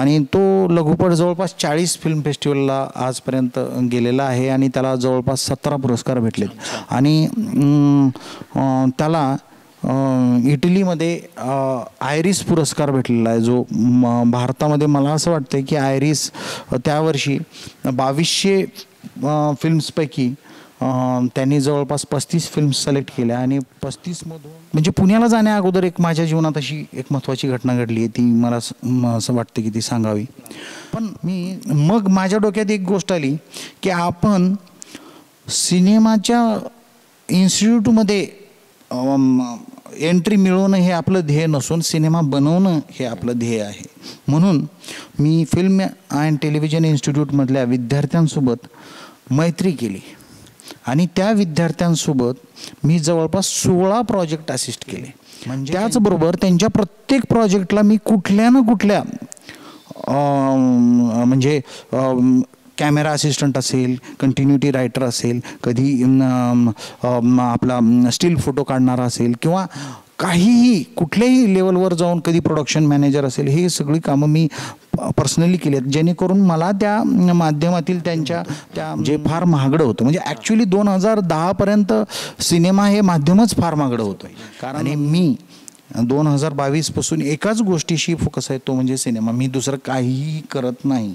आणि तो लघुपट जवळपास 40 फिल्म फेस्टिवलला आजपर्यंत गेलेला आहे आणि त्याला जवळपास 17 पुरस्कार भेटलेत आणि त्याला इटलीमध्ये आयरिस पुरस्कार भेटलेला आहे, जो भारतामध्ये मला असं वाटतं की आयरिस त्यावर्षी 2200 फिल्म्सपैकी त्यांनी जवळपास 35 फिल्म्स सिलेक्ट केल्या आणि 35मधून म्हणजे पुण्याला जाण्या अगोदर एक माझ्या जीवनात अशी एक महत्त्वाची घटना घडली आहे, ती मला असं वाटतं की ती सांगावी. पण मग माझ्या डोक्यात एक गोष्ट आली की आपण सिनेमाच्या इन्स्टिट्यूटमध्ये एंट्री मिळवणं हे आपलं ध्येय नसून सिनेमा बनवणं हे आपलं ध्येय आहे. म्हणून मी फिल्म अँड टेलिव्हिजन इन्स्टिट्यूटमधल्या विद्यार्थ्यांसोबत मैत्री केली आणि त्या विद्यार्थ्यांसोबत मी जवळपास 16 प्रोजेक्ट असिस्ट केले. म्हणजे त्याचबरोबर त्यांच्या प्रत्येक प्रोजेक्टला मी कुठल्या ना कुठल्या म्हणजे कॅमेरा असिस्टंट असेल, कंटिन्युटी रायटर असेल, कधी आपला स्टील फोटो काढणारा असेल किंवा काहीही कुठल्याही लेवलवर जाऊन कधी प्रोडक्शन मॅनेजर असेल, हे सगळी कामं मी पर्सनली केली आहेत, जेणेकरून मला त्या माध्यमातील त्यांच्या त्या जे फार महागडं होतं म्हणजे ॲक्च्युली 2010पर्यंत सिनेमा हे माध्यमच फार महागडं होतं. कारण मी 2022पासून एकाच गोष्टीशी फोकस आहे, तो म्हणजे सिनेमा. मी दुसरं काहीही करत नाही.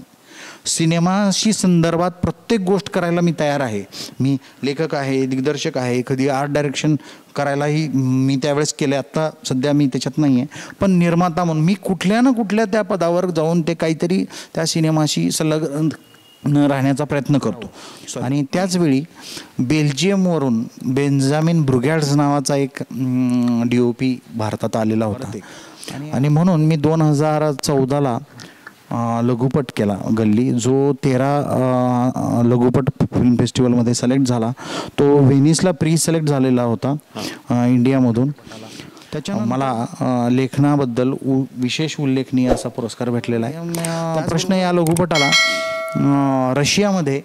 सिनेमाशी संदर्भात प्रत्येक गोष्ट करायला मी तयार आहे. मी लेखक आहे, दिग्दर्शक आहे, कधी आर्ट डायरेक्शन करायलाही मी त्यावेळेस केलं, आत्ता सध्या मी त्याच्यात नाही आहे. पण निर्माता म्हणून मी कुठल्या ना कुठल्या त्या पदावर जाऊन ते काहीतरी त्या सिनेमाशी संलग्न राहण्याचा प्रयत्न करतो. आणि त्याचवेळी बेल्जियमवरून बेंजामिन ब्रुगॅड्स नावाचा एक DOP भारतात आलेला होता आणि म्हणून मी 2014ला लघुपट केला गल्ली, जो 13 लघुपट फिल्म फेस्टिवलमध्ये सिलेक्ट झाला. तो व्हेनिसला प्री सिलेक्ट झालेला होता इंडियामधून. त्याच्यानंतर मला लेखनाबद्दल विशेष उल्लेखनीय असा पुरस्कार भेटलेला आहे. प्रश्न या लघुपटाला रशियामध्ये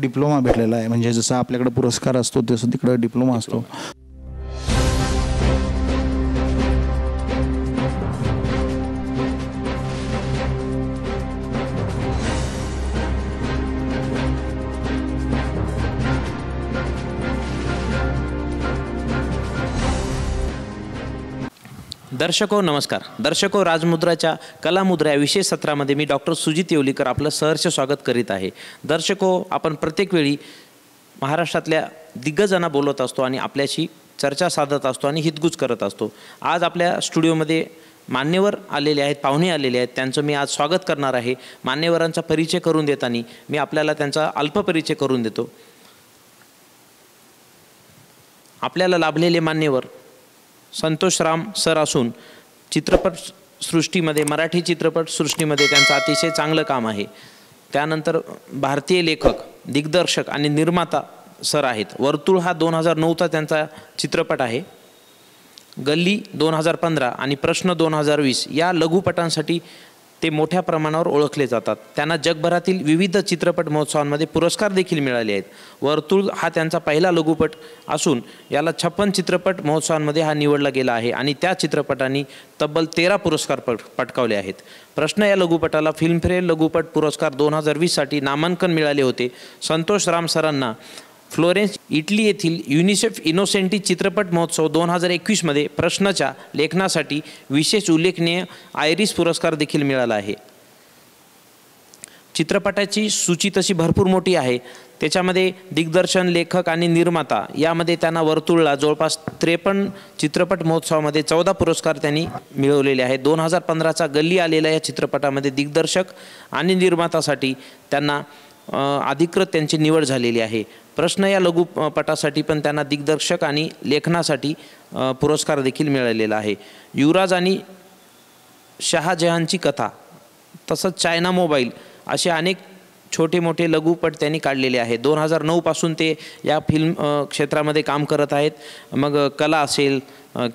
डिप्लोमा भेटलेला आहे. म्हणजे जसा आपल्याकडे पुरस्कार असतो तसं तिकडं डिप्लोमा असतो. दर्शको नमस्कार. दर्शको, राजमुद्राच्या कलामुद्रा या विशेष सत्रामध्ये मी डॉक्टर सुजित येवलीकर आपलं सहर्ष स्वागत करीत आहे. दर्शको, आपण प्रत्येक वेळी महाराष्ट्रातल्या दिग्गजांना बोलत असतो आणि आपल्याशी चर्चा साधत असतो आणि हितगुज करत असतो. आज आपल्या स्टुडिओमध्ये मान्यवर आलेले आहेत, पाहुणे आलेले आहेत, त्यांचं मी आज स्वागत करणार आहे. मान्यवरांचा परिचय करून देताना मी आपल्याला त्यांचा अल्प परिचय करून देतो. आपल्याला लाभलेले मान्यवर संतोष राम सर असून चित्रपटसृष्टीमध्ये, मराठी चित्रपटसृष्टीमध्ये त्यांचं अतिशय चांगलं काम आहे. त्यानंतर भारतीय लेखक, दिग्दर्शक आणि निर्माता सर आहेत. वर्तुळ हा 2009चा त्यांचा चित्रपट आहे. गल्ली 2015 आणि प्रश्न 2020 या लघुपटांसाठी ते मोठ्या प्रमाणावर ओळखले जातात. त्यांना जगभरातील विविध चित्रपट महोत्सवांमध्ये पुरस्कार देखील मिळाले आहेत. वर्तुळ हा त्यांचा पहिला लघुपट असून याला 56 चित्रपट महोत्सवांमध्ये हा निवडला गेला आहे आणि त्या चित्रपटांनी तब्बल 13 पुरस्कार पटकावले आहेत. प्रश्न या लघुपटाला फिल्मफेअर लघुपट पुरस्कार 2020साठी नामांकन मिळाले होते. संतोष राम सरांना फ्लोरेन्स इटली येथील युनिसेफ इनोसेंटी चित्रपट महोत्सव 2021मध्ये प्रश्नाच्या लेखनासाठी विशेष उल्लेखनीय आयरिस पुरस्कार देखील मिळाला आहे. चित्रपटाची सूची तशी भरपूर मोठी आहे. त्याच्यामध्ये दिग्दर्शन, लेखक आणि निर्माता यामध्ये त्यांना वर्तुळला जवळपास 53 चित्रपट महोत्सवामध्ये 14 पुरस्कार त्यांनी मिळवलेले आहेत. 2015चा गल्ली आलेल्या या चित्रपटामध्ये दिग्दर्शक आणि निर्मातासाठी त्यांना अधिकृत त्यांची निवड झालेली आहे. प्रश्न या लघुपटासाठी पण त्यांना दिग्दर्शक आणि लेखनासाठी पुरस्कार देखील मिळालेला आहे. युवराज आणि शहाजहानची कथा, तसंच चायना मोबाईल असे अनेक छोटे मोठे लघुपट त्यांनी काढलेले आहेत. 2009पासून ते या फिल्म क्षेत्रामध्ये काम करत आहेत. मग कला असेल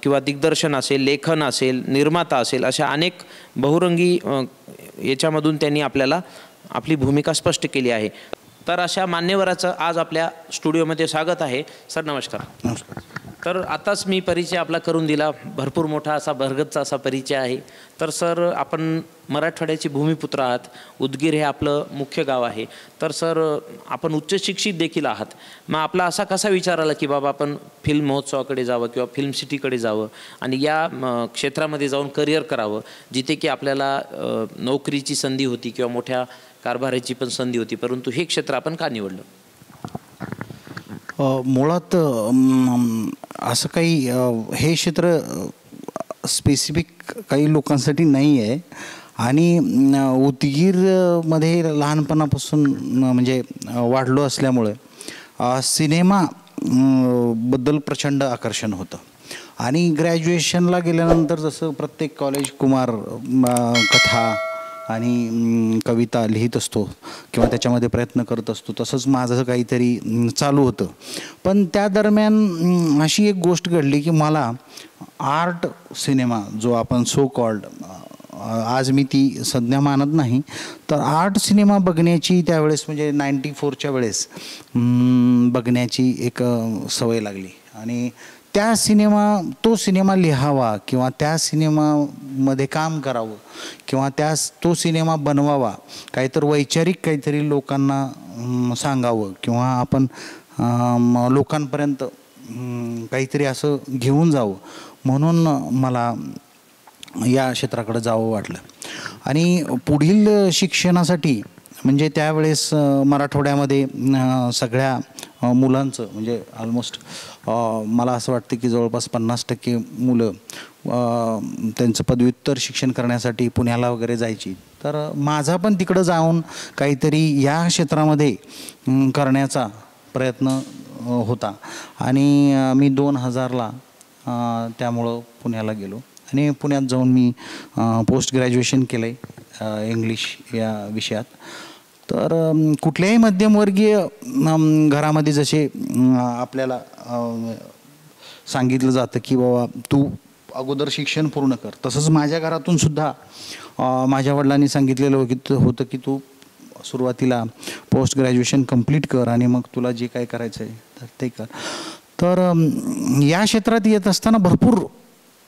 किंवा दिग्दर्शन असेल, लेखन असेल, निर्माता असेल, अशा अनेक बहुरंगी याच्यामधून त्यांनी आपल्याला आपली भूमिका स्पष्ट केली आहे. तर अशा मान्यवराचं आज आपल्या स्टुडिओमध्ये स्वागत आहे. सर नमस्कार. नमस्कार. तर आताच मी परिचय आपला करून दिला, भरपूर मोठा असा भरगतचा असा परिचय आहे. तर सर, आपण मराठवाड्याचे भूमिपुत्र आहात, उदगीर हे आपलं मुख्य गाव आहे. तर सर, आपण उच्च शिक्षित देखील आहात. मग आपला असा कसा विचार आला की बाबा आपण फिल्म महोत्सवाकडे जावं किंवा फिल्म सिटीकडे जावं आणि या क्षेत्रामध्ये जाऊन करिअर करावं, जिथे की आपल्याला नोकरीची संधी होती किंवा मोठ्या कारभाराची पण संधी होती, परंतु हे क्षेत्र आपण का निवडलं? मुळात असं काही हे क्षेत्र स्पेसिफिक काही लोकांसाठी नाही आहे. आणि उदगीरमध्ये लहानपणापासून म्हणजे वाढलो असल्यामुळे सिनेमा बद्दल प्रचंड आकर्षण होतं. आणि ग्रॅज्युएशनला गेल्यानंतर जसं प्रत्येक कॉलेज कुमार कथा आणि कविता लिहित असतो किंवा त्याच्यामध्ये प्रयत्न करत असतो, तसंच माझं काहीतरी चालू होतं. पण त्या दरम्यान अशी एक गोष्ट घडली की मला आर्ट सिनेमा जो आपण सो कॉल्ड, आज मी ती संज्ञा मानत नाही, तर आर्ट सिनेमा बघण्याची त्यावेळेस म्हणजे 94च्या वेळेस बघण्याची एक सवय लागली. आणि तो सिनेमा लिहावा किंवा त्या सिनेमामध्ये काम करावं किंवा तो सिनेमा बनवावा, काहीतरी वैचारिक काहीतरी लोकांना सांगावं किंवा आपण लोकांपर्यंत काहीतरी असं घेऊन जावं, म्हणून मला या क्षेत्राकडे जावं वाटलं. आणि पुढील शिक्षणासाठी म्हणजे त्यावेळेस मराठवाड्यामध्ये सगळ्या मुलांचं म्हणजे ऑलमोस्ट मला असं वाटतं की जवळपास 50% मुलं त्यांचं पदव्युत्तर शिक्षण करण्यासाठी पुण्याला वगैरे जायची. तर माझा पण तिकडं जाऊन काहीतरी या क्षेत्रामध्ये करण्याचा प्रयत्न होता. आणि मी 2000ला त्यामुळं पुण्याला गेलो आणि पुण्यात जाऊन मी पोस्ट ग्रॅज्युएशन केलं आहे इंग्लिश या विषयात. तर कुठल्याही मध्यमवर्गीय घरामध्ये जसे आपल्याला सांगितलं जातं की बाबा तू अगोदर शिक्षण पूर्ण कर, तसंच माझ्या घरातून सुद्धा माझ्या वडिलांनी सांगितलेलं होतं की तू सुरुवातीला पोस्ट ग्रॅज्युएशन कंप्लीट कर आणि मग तुला जे काय करायचं आहे तर ते कर. तर या क्षेत्रात येत असताना भरपूर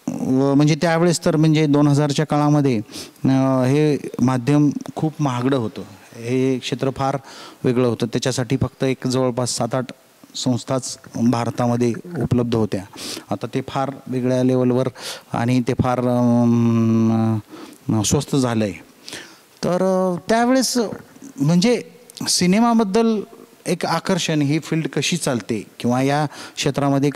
म्हणजे त्यावेळेस तर म्हणजे 2000च्या काळामध्ये हे माध्यम खूप महागडं होतं. हे क्षेत्र फार वेगळं होतं. त्याच्यासाठी फक्त एक जवळपास 7-8 संस्थाच भारतामध्ये उपलब्ध होत्या. आता ते फार वेगळ्या लेवलवर आणि ते फार स्वस्त झालं आहे. तर त्यावेळेस म्हणजे सिनेमाबद्दल एक आकर्षण, ही फील्ड कशी चालते किंवा या क्षेत्रामध्ये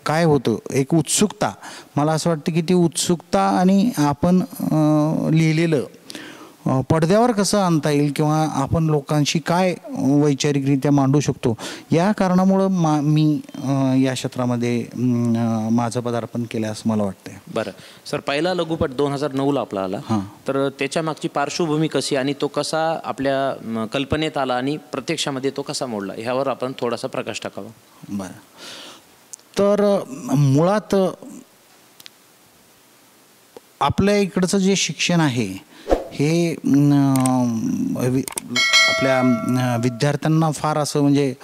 काय होतं, एक उत्सुकता. मला असं वाटतं की ती उत्सुकता आणि आपण लिहिलेलं पडद्यावर कसं आणता येईल किंवा आपण लोकांशी काय वैचारिकरित्या मांडू शकतो, या कारणामुळं मी या क्षेत्रामध्ये माझं पदार्पण केलं असं मला वाटतं. बरं सर, पहिला लघुपट 2009ला आपला आला. तर त्याच्या मागची पार्श्वभूमी कशी आणि तो कसा आपल्या कल्पनेत आला आणि प्रत्यक्षामध्ये तो कसा मोडला, ह्यावर आपण थोडासा प्रकाश टाकावा. बरं, तर मुळात आपल्या इकडचं जे शिक्षण आहे हे आपल्या विद्यार्थ्यांना फार असं म्हणजे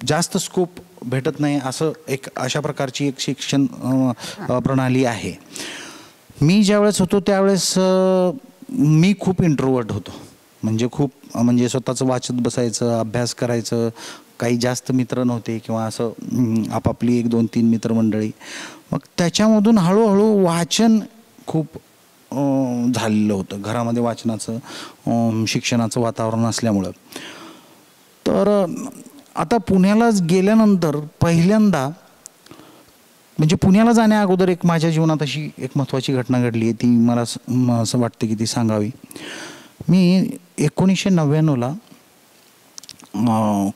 जास्त स्कोप भेटत नाही, असं अशा प्रकारची एक शिक्षण प्रणाली आहे. मी ज्यावेळेस होतो त्यावेळेस मी खूप इंट्रोवर्ट होतो. म्हणजे स्वतःचं वाचत बसायचं, अभ्यास करायचं, काही जास्त मित्र नव्हते किंवा असं आपापली 1-2-3 मित्रमंडळी. मग त्याच्यामधून हळूहळू वाचन खूप झालेलं होतं. घरामध्ये वाचनाचं शिक्षणाचं वातावरण असल्यामुळं. तर आता पुण्याला गेल्यानंतर पहिल्यांदा म्हणजे पुण्याला जाण्या अगोदर एक माझ्या जीवनात अशी एक महत्त्वाची घटना घडली आहे, ती मला असं वाटतं की ती सांगावी. मी 1999ला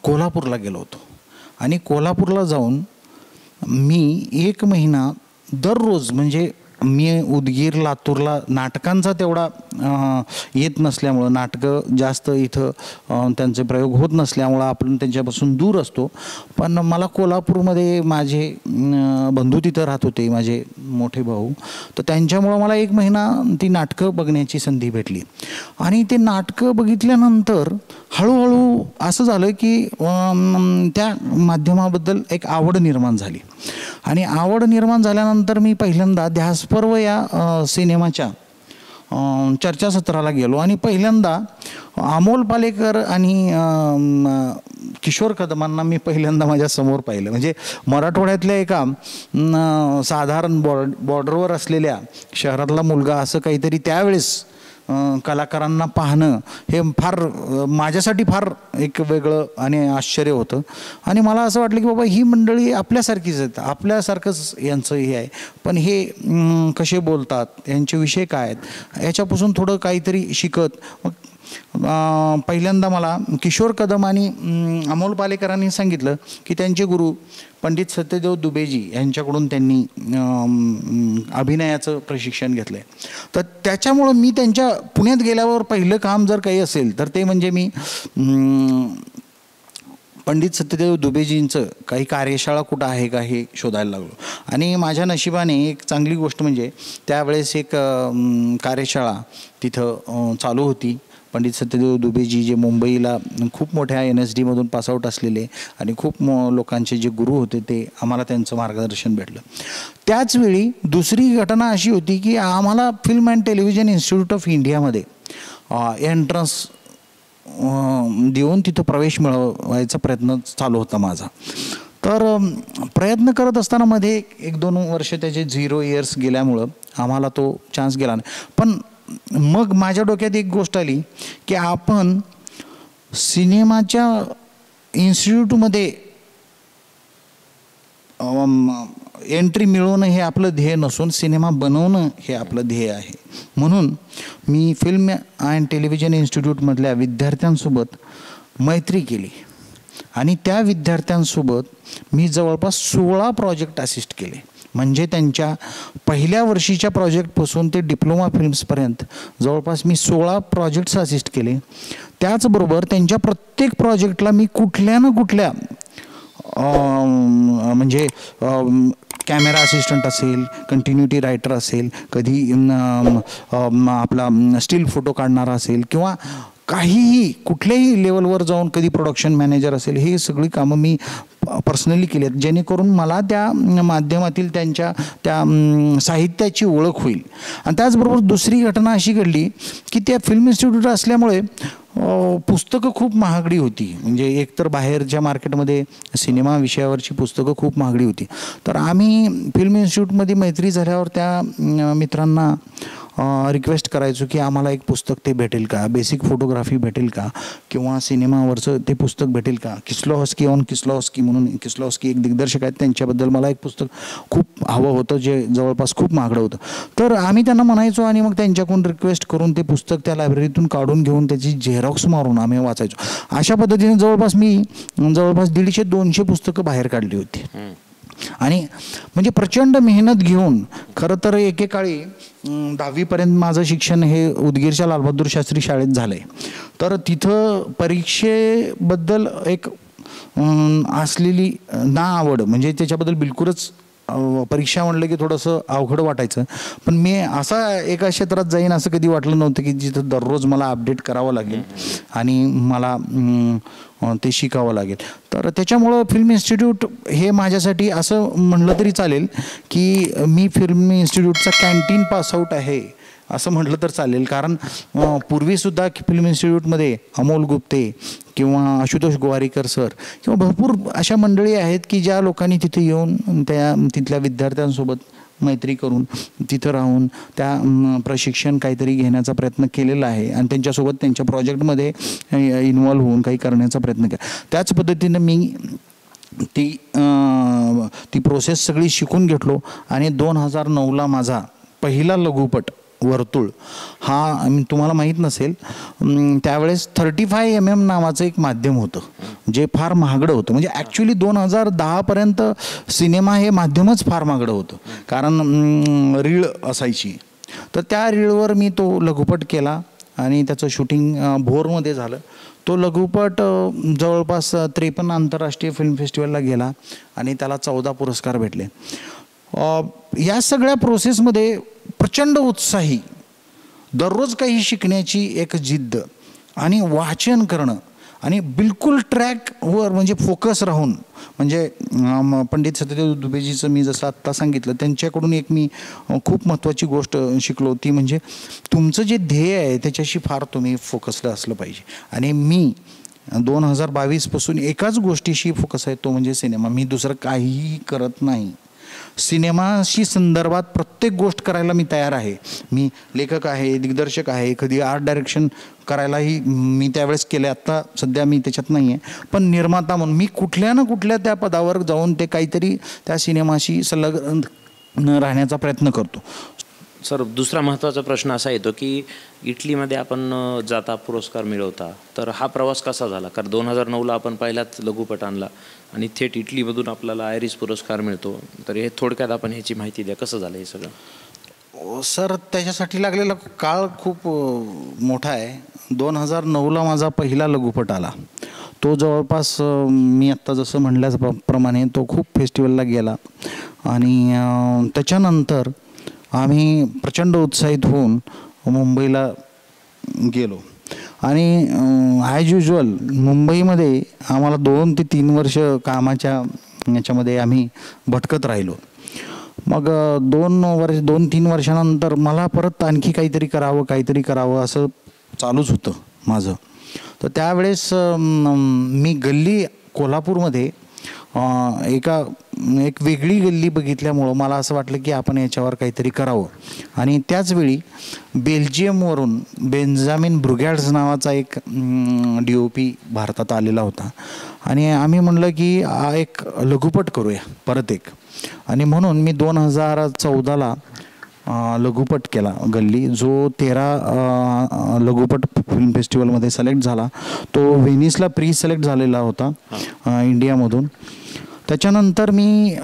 कोल्हापूरला गेलो होतो आणि कोल्हापूरला जाऊन मी 1 महिना दररोज म्हणजे मी उदगीर लातूरला नाटकांचा तेवढा येत नसल्यामुळं, नाटकं जास्त इथं त्यांचे प्रयोग होत नसल्यामुळं आपण त्यांच्यापासून दूर असतो. पण मला कोल्हापूरमध्ये माझे बंधू तिथं राहत होते, माझे मोठे भाऊ. तर त्यांच्यामुळं मला 1 महिना ती नाटकं बघण्याची संधी भेटली. आणि ते नाटकं बघितल्यानंतर हळूहळू असं झालं की त्या माध्यमाबद्दल एक आवड निर्माण झाली. आणि आवड निर्माण झाल्यानंतर मी पहिल्यांदा ध्यासपर्व या सिनेमाच्या चर्चासत्राला गेलो आणि पहिल्यांदा अमोल पालेकर आणि किशोर कदमांना मी पहिल्यांदा माझ्या समोर पाहिलं. म्हणजे मराठवाड्यातल्या एका साधारण बॉर्डरवर असलेल्या शहरातला मुलगा असं काहीतरी त्यावेळेस कलाकारांना पाहणं हे फार माझ्यासाठी फार एक वेगळं आणि आश्चर्य होतं. आणि मला असं वाटलं की बाबा ही मंडळी आपल्यासारखीच आहेत, आपल्यासारखंच यांचं हे आहे, पण हे कसे बोलतात, यांचे विषय काय आहेत, याच्यापासून थोडं काहीतरी शिकत मग पहिल्यांदा मला किशोर कदम आणि अमोल पालेकरांनी सांगितलं की त्यांचे गुरु पंडित सत्यदेव दुबेजी यांच्याकडून त्यांनी अभिनयाचं प्रशिक्षण घेतलं आहे. तर त्याच्यामुळं मी त्यांच्या पुण्यात गेल्यावर पहिलं काम जर काही असेल तर ते म्हणजे मी पंडित सत्यदेव दुबेजींचं काही कार्यशाळा कुठं आहे का हे शोधायला लागलो. आणि माझ्या नशिबाने एक चांगली गोष्ट म्हणजे त्यावेळेस एक कार्यशाळा तिथं चालू होती. पंडित सत्यदेव दुबेजी जे मुंबईला खूप मोठ्या NSDमधून पासआउट असलेले आणि खूप लोकांचे जे गुरु होते ते आम्हाला त्यांचं मार्गदर्शन भेटलं. त्याचवेळी दुसरी घटना अशी होती की आम्हाला film and television institute of इंडियामध्ये एंट्रन्स देऊन तिथं प्रवेश मिळवायचा प्रयत्न चालू होता माझा. तर प्रयत्न करत असताना मध्ये 1-2 वर्ष त्याचे 0 इयर्स गेल्यामुळं आम्हाला तो चान्स गेला नाही. पण मग माझ्या डोक्यात एक गोष्ट आली की आपण सिनेमाच्या इन्स्टिट्यूटमध्ये एंट्री मिळवणं हे आपलं ध्येय नसून सिनेमा बनवणं हे आपलं ध्येय आहे. म्हणून मी फिल्म अँड टेलिव्हिजन इन्स्टिट्यूटमधल्या विद्यार्थ्यांसोबत मैत्री केली आणि त्या विद्यार्थ्यांसोबत मी जवळपास 16 प्रोजेक्ट असिस्ट केले. म्हणजे त्यांच्या पहिल्या वर्षीच्या प्रोजेक्टपासून ते डिप्लोमा फिल्म्सपर्यंत जवळपास मी 16 प्रोजेक्ट्स असिस्ट केले. त्याचबरोबर त्यांच्या प्रत्येक प्रोजेक्टला मी कुठल्या ना कुठल्या म्हणजे कॅमेरा असिस्टंट असेल, कंटिन्युटी रायटर असेल, कधी आपला स्टील फोटो काढणारा असेल किंवा काहीही कुठल्याही लेवलवर जाऊन कधी प्रोडक्शन मॅनेजर असेल, हे सगळी कामं मी पर्सनली केली आहेत जेणेकरून मला त्या माध्यमातील त्यांच्या त्या साहित्याची ओळख होईल. आणि त्याचबरोबर दुसरी घटना अशी घडली की त्या फिल्म इन्स्टिट्यूट असल्यामुळे पुस्तकं खूप महागडी होती. म्हणजे एकतर बाहेरच्या मार्केटमध्ये सिनेमा विषयावरची पुस्तकं खूप महागडी होती. तर आम्ही फिल्म इन्स्टिट्यूटमध्ये मैत्री झाल्यावर त्या मित्रांना रिक्वेस्ट करायचो की आम्हाला एक पुस्तक ते भेटेल का, बेसिक फोटोग्राफी भेटेल का, किंवा सिनेमावरचं ते पुस्तक भेटेल का. किस्लोव्स्की ऑन किस्लोव्स्की म्हणून किस्लोव्स्की एक दिग्दर्शक आहेत, त्यांच्याबद्दल मला एक पुस्तक खूप हवं होतं जे जवळपास खूप महागडं होतं. तर आम्ही त्यांना म्हणायचो आणि मग त्यांच्याकडून रिक्वेस्ट करून ते पुस्तक त्या लायब्ररीतून काढून घेऊन त्याची झेरॉक्स मारून आम्ही वाचायचो. अशा पद्धतीने जवळपास 150-200 पुस्तकं बाहेर काढली होती. आणि म्हणजे प्रचंड मेहनत घेऊन खरं तर एकेकाळी 10वीपर्यंत माझं शिक्षण हे उदगीरच्या लालबहादूर शास्त्री शाळेत झालं आहे. तर तिथं परीक्षेबद्दल एक असलेली ना आवड, म्हणजे त्याच्याबद्दल बिलकुलच परीक्षा म्हणलं की थोडंसं अवघड वाटायचं. पण मी असा एका क्षेत्रात जाईन असं कधी वाटलं नव्हतं की जिथं दररोज मला अपडेट करावं लागेल आणि मला ते शिकावं लागेल. तर त्याच्यामुळं फिल्म इन्स्टिट्यूट हे माझ्यासाठी असं म्हणलं तरी चालेल की मी फिल्म इन्स्टिट्यूटचा कॅन्टीन पासआउट आहे असं म्हटलं तर चालेल. कारण पूर्वीसुद्धा फिल्म इन्स्टिट्यूटमध्ये अमोल गुप्ते किंवा आशुतोष गोवारीकर सर किंवा भरपूर अशा मंडळी आहेत की ज्या लोकांनी तिथे येऊन तिथल्या विद्यार्थ्यांसोबत मैत्री करून तिथं राहून त्या प्रशिक्षण काहीतरी घेण्याचा प्रयत्न केलेला आहे आणि त्यांच्यासोबत त्यांच्या प्रोजेक्टमध्ये इन्व्हॉल्व्ह होऊन काही करण्याचा प्रयत्न केला. त्याच पद्धतीनं मी ती प्रोसेस सगळी शिकून घेतलो आणि 2009ला माझा पहिला लघुपट वर्तुळ हा, तुम्हाला माहीत नसेल त्यावेळेस 35 mm नावाचं एक माध्यम होतं जे फार महागडं होतं. म्हणजे ॲक्च्युली 2010पर्यंत सिनेमा हे माध्यमच फार महागडं होतं कारण रीळ असायची. तर त्या रीळवर मी तो लघुपट केला आणि त्याचं शूटिंग भोरमध्ये झालं. तो लघुपट जवळपास 53 आंतरराष्ट्रीय फिल्म फेस्टिवलला गेला आणि त्याला 14 पुरस्कार भेटले. या सगळ्या प्रोसेसमध्ये प्रचंड उत्साही, दररोज काही शिकण्याची एक जिद्द आणि वाचन करणं आणि बिलकुल ट्रॅकवर म्हणजे फोकस राहून, म्हणजे पंडित सत्यदेव दुबेजीचं मी जसं आत्ता सांगितलं, त्यांच्याकडून एक मी खूप महत्त्वाची गोष्ट शिकलो, ती म्हणजे तुमचं जे ध्येय आहे त्याच्याशी फार तुम्ही फोकस्ड असलं पाहिजे. आणि मी 2022पासून एकाच गोष्टीशी फोकस आहे, तो म्हणजे सिनेमा. मी दुसरं काहीही करत नाही. सिनेमाशी संदर्भात प्रत्येक गोष्ट करायला मी तयार आहे. मी लेखक आहे, दिग्दर्शक आहे, कधी आर्ट डायरेक्शन करायलाही मी त्यावेळेस केलं, आत्ता सध्या मी त्याच्यात नाही आहे. पण निर्माता म्हणून मी कुठल्या ना कुठल्या त्या पदावर जाऊन ते काहीतरी त्या सिनेमाशी संलग्न राहण्याचा प्रयत्न करतो. सर, दुसरा महत्त्वाचा प्रश्न असा येतो की इटलीमध्ये आपण जाता, पुरस्कार मिळवता, तर हा प्रवास कसा झाला? कारण 2009ला आपण पहिलाच लघुपट आणला आणि थेट इटलीमधून आपल्याला आयरिस पुरस्कार मिळतो. तर हे थोडक्यात आपण ह्याची माहिती द्या, कसं झालं हे सगळं? सर, त्याच्यासाठी लागलेला काळ खूप मोठा आहे. 2009ला माझा पहिला लघुपट आला. तो जवळपास मी आत्ता जसं म्हणल्याप्रमाणे तो खूप फेस्टिवलला गेला आणि त्याच्यानंतर आम्ही प्रचंड उत्साहित होऊन मुंबईला गेलो आणि ॲज युजल मुंबईमध्ये आम्हाला 2 ते 3 वर्ष कामाच्या याच्यामध्ये आम्ही भटकत राहिलो. मग 2-3 वर्षानंतर मला परत आणखी काहीतरी करावं असं चालूच होतं माझं. तर त्यावेळेस मी गल्ली कोल्हापूरमध्ये एक वेगळी गल्ली बघितल्यामुळं मला असं वाटलं की आपण याच्यावर काहीतरी करावं. आणि त्याचवेळी बेल्जियमवरून बेंजामिन ब्रुगॅड्स नावाचा एक DOP भारतात आलेला होता आणि आम्ही म्हणलं की एक लघुपट करूया परत एक. आणि म्हणून मी 2014ला लघुपट केला गल्ली, जो 13 लघुपट फिल्म फेस्टिवलमध्ये सिलेक्ट झाला. तो व्हेनिसला प्री सिलेक्ट झालेला होता इंडियामधून. त्याच्यानंतर मी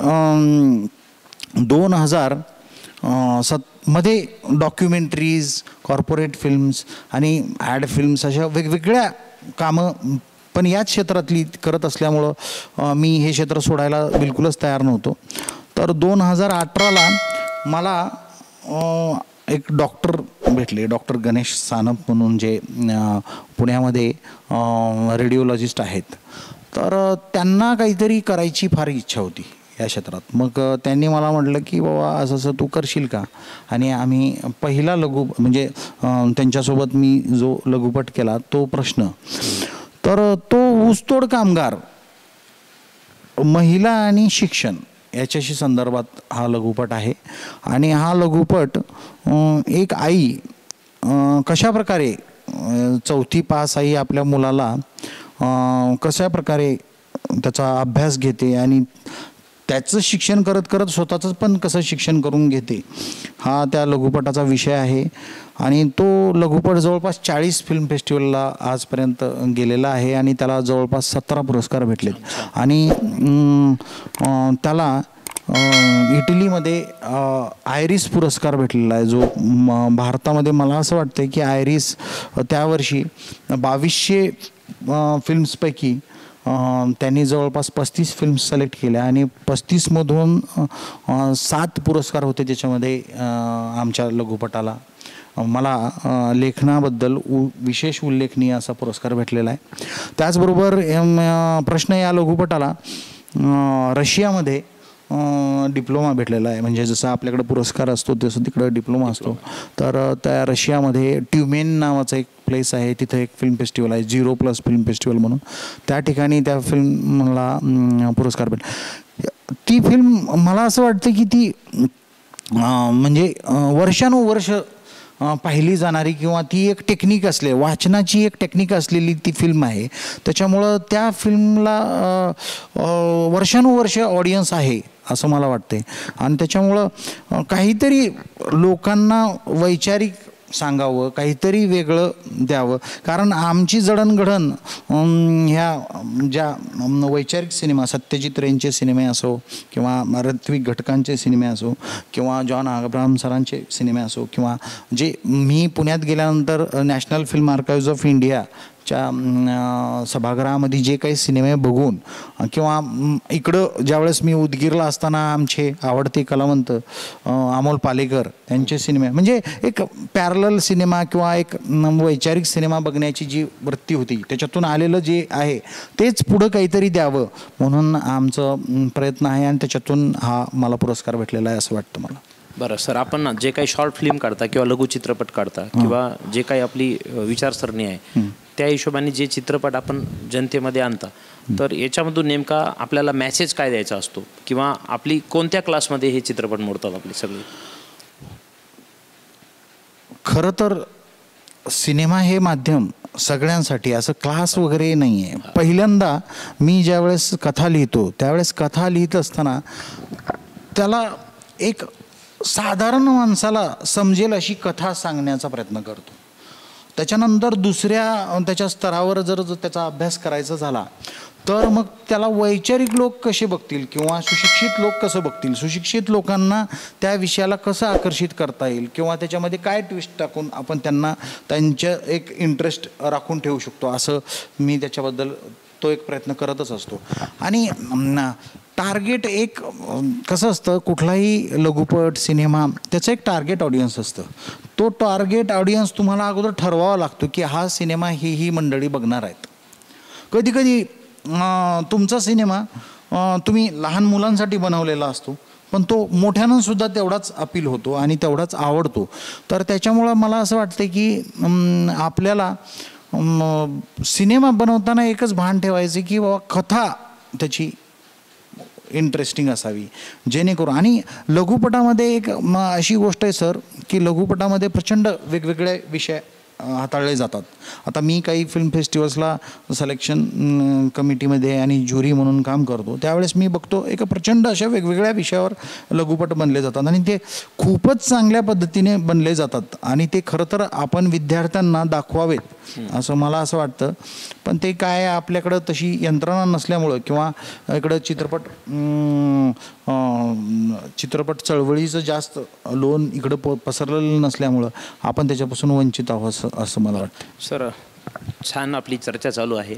2007मध्ये डॉक्युमेंटरीज, कॉर्पोरेट फिल्म्स आणि ॲड फिल्म्स अशा वेगवेगळ्या कामं पण याच क्षेत्रातली करत असल्यामुळं मी हे क्षेत्र सोडायला बिलकुलच तयार नव्हतो. तर 2018ला मला एक डॉक्टर भेटले, डॉक्टर गणेश सानप म्हणून, जे पुण्यामध्ये रेडिओलॉजिस्ट आहेत. तर त्यांना काहीतरी करायची फार इच्छा होती या क्षेत्रात. मग त्यांनी मला म्हटलं की बाबा असं तू करशील का? आणि आम्ही पहिला म्हणजे त्यांच्यासोबत मी जो लघुपट केला तो प्रश्न. तर तो ऊसतोड कामगार, महिला आणि शिक्षण याच्याशी संदर्भात हा लघुपट आहे. आणि हा लघुपट एक आई कशा प्रकारे 4थी पास आई आपल्या मुलाला कशा प्रकारे त्याचा अभ्यास घेते आणि त्याचं शिक्षण करत करत स्वतःचं पण कसं शिक्षण करून घेते, हा त्या लघुपटाचा विषय आहे. आणि तो लघुपट जवळपास 40 फिल्म फेस्टिवलला आजपर्यंत गेलेला आहे आणि त्याला जवळपास 17 पुरस्कार भेटलेत. आणि त्याला इटलीमध्ये आयरिस पुरस्कार भेटलेला आहे, जो भारतामध्ये मला असं वाटतं की आयरिस त्या वर्षी 2200 फिल्म्सपैकी त्यांनी जवळपास 35 फिल्म्स सिलेक्ट केल्या आणि 35मधून 7 पुरस्कार होते, ज्याच्यामध्ये आमच्या लघुपटाला मला लेखनाबद्दल विशेष उल्लेखनीय असा पुरस्कार भेटलेला आहे. त्याचबरोबर प्रश्न या लघुपटाला रशियामध्ये डिप्लोमा भेटलेला आहे. म्हणजे जसं आपल्याकडे पुरस्कार असतो तसं तिकडं डिप्लोमा असतो. तर त्या रशियामध्ये ट्युमेन नावाचं एक प्लेस आहे, तिथं एक फिल्म फेस्टिवल आहे, 0+ फिल्म फेस्टिवल म्हणून. त्या ठिकाणी त्या फिल्मला पुरस्कार भेटला. ती फिल्म मला असं वाटतं की ती म्हणजे वर्षानुवर्ष पाहिली जाणारी किंवा ती एक टेक्निक असले, वाचनाची एक टेक्निक असलेली ती फिल्म आहे. त्याच्यामुळं त्या फिल्मला वर्षानुवर्ष ऑडियन्स आहे असं मला वाटते. आणि त्याच्यामुळं काहीतरी लोकांना वैचारिक सांगावं, काहीतरी वेगळं द्यावं. कारण आमची जडणघडण ह्या ज्या वैचारिक सिनेमा, सत्यजित रेंचे सिनेमे असो किंवा ऋत्विक घटकांचे सिनेमे असो किंवा जॉन अब्राहम सरांचे सिनेमे असो किंवा जे मी पुण्यात गेल्यानंतर national film archives of India सभागृहामध्ये जे काही सिनेमे बघून किंवा इकडं ज्यावेळेस मी उदगीरला असताना आमचे आवडते कलावंत अमोल पालेकर यांचे सिनेमे म्हणजे एक पॅरलल सिनेमा किंवा एक वैचारिक सिनेमा बघण्याची जी वृत्ती होती त्याच्यातून आलेलं जे आहे तेच पुढं काहीतरी द्यावं म्हणून आमचं प्रयत्न आहे आणि त्याच्यातून हा मला पुरस्कार भेटलेला आहे असं वाटतं मला. बरं सर, आपण ना जे काही शॉर्ट फिल्म काढता किंवा लघुचित्रपट काढता किंवा जे काही आपली विचारसरणी आहे त्या हिशोबाने जे चित्रपट आपण जनतेमध्ये आणता, तर याच्यामधून नेमका आपल्याला मॅसेज काय द्यायचा असतो किंवा आपली कोणत्या क्लासमध्ये हे चित्रपट मोडतात आपले सगळे? खरं तर सिनेमा हे माध्यम सगळ्यांसाठी असं क्लास वगैरे नाही आहे. पहिल्यांदा मी ज्यावेळेस कथा लिहितो त्यावेळेस कथा लिहित असताना त्याला एक साधारण माणसाला समजेल अशी कथा सांगण्याचा प्रयत्न करतो. त्याच्यानंतर दुसऱ्या त्याच्या स्तरावर जर त्याचा अभ्यास करायचा झाला तर मग त्याला वैचारिक लोक कसे बघतील किंवा सुशिक्षित लोक कसं बघतील, सुशिक्षित लोकांना त्या विषयाला कसं आकर्षित करता येईल किंवा त्याच्यामध्ये काय ट्विस्ट टाकून आपण त्यांना त्यांच्या एक इंटरेस्ट राखून ठेवू शकतो, असं मी त्याच्याबद्दल तो एक प्रयत्न करतच असतो. आणि टार्गेट एक कसं असतं, कुठलाही लघुपट सिनेमा त्याचं एक टार्गेट ऑडियन्स असतं. तो टार्गेट ऑडियन्स तुम्हाला अगोदर ठरवावा लागतो की हा सिनेमा ही मंडळी बघणार आहेत. कधीकधी तुमचा सिनेमा तुम्ही लहान मुलांसाठी बनवलेला असतो पण तो मोठ्यांनासुद्धा तेवढाच अपील होतो आणि तेवढाच आवडतो. तर त्याच्यामुळं मला असं वाटतं की आपल्याला सिनेमा बनवताना एकच भान ठेवायचं की बाबा कथा त्याची इंटरेस्टिंग असावी जेणेकरून. आणि लघुपटामध्ये एक अशी गोष्ट आहे सर की लघुपटामध्ये प्रचंड वेगवेगळे विषय हाताळले जातात. आता मी काही फिल्म फेस्टिवल्सला सिलेक्शन कमिटीमध्ये आणि ज्युरी म्हणून काम करतो त्यावेळेस मी बघतो एक प्रचंड अशा वेगवेगळ्या विषयावर लघुपट बनले जातात आणि ते खूपच चांगल्या पद्धतीने बनले जातात आणि ते खरं तर आपण विद्यार्थ्यांना दाखवावेत असं मला असं वाटतं. पण ते काय आपल्याकडं तशी यंत्रणा नसल्यामुळं किंवा इकडं चित्रपट चळवळीचं जास्त लोन इकडं पसरलेलं नसल्यामुळं आपण त्याच्यापासून वंचित आहोत असं मला वाटतं. सर, छान आपली चर्चा चालू आहे.